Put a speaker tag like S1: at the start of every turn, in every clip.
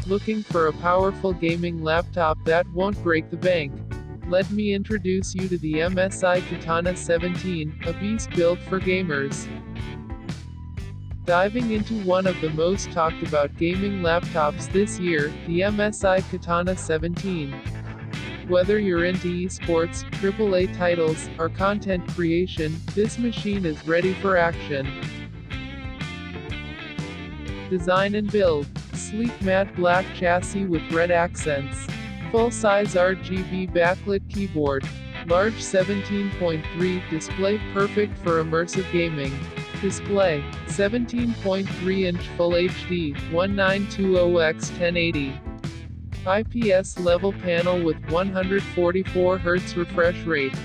S1: Looking for a powerful gaming laptop that won't break the bank? Let me introduce you to the MSI Katana 17, a beast built for gamers. Diving into one of the most talked about gaming laptops this year, the MSI Katana 17. Whether you're into esports, AAA titles, or content creation, this machine is ready for action. Design and build. Sleek matte black chassis with red accents. Full-size RGB backlit keyboard. Large 17.3 display perfect for immersive gaming. Display. 17.3-inch Full HD, 1920x1080. IPS level panel with 144 Hz refresh rate.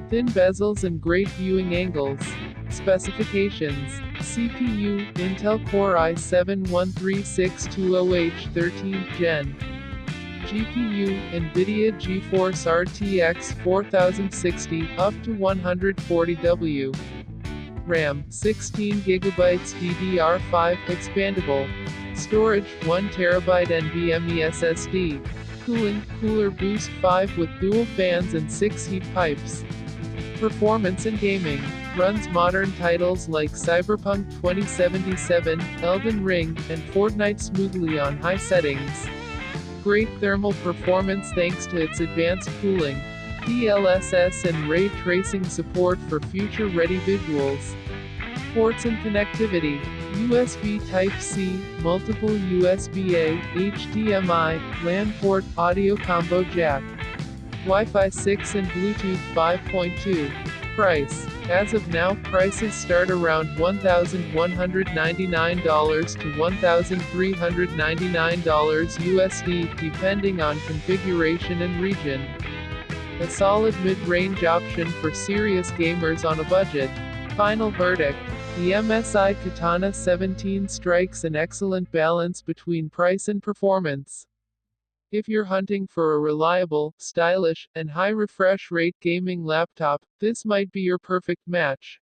S1: Thin bezels and great viewing angles. Specifications. CPU, Intel Core i7-13620H 13th Gen. GPU, NVIDIA GeForce RTX 4060, up to 140W. RAM, 16GB DDR5, expandable. Storage, 1TB NVMe SSD. Cooling, Cooler Boost 5 with dual fans and 6 heat pipes. Performance in gaming. Runs modern titles like Cyberpunk 2077, Elden Ring, and Fortnite smoothly on high settings. Great thermal performance thanks to its advanced cooling. DLSS and ray tracing support for future-ready visuals. Ports and connectivity. USB Type-C, multiple USB-A, HDMI, LAN port, audio combo jack. Wi-Fi 6 and Bluetooth 5.2. Price. As of now, prices start around $1,199 to $1,399 USD, depending on configuration and region. A solid mid-range option for serious gamers on a budget. Final verdict. The MSI Katana 17 strikes an excellent balance between price and performance. If you're hunting for a reliable, stylish, and high refresh rate gaming laptop, this might be your perfect match.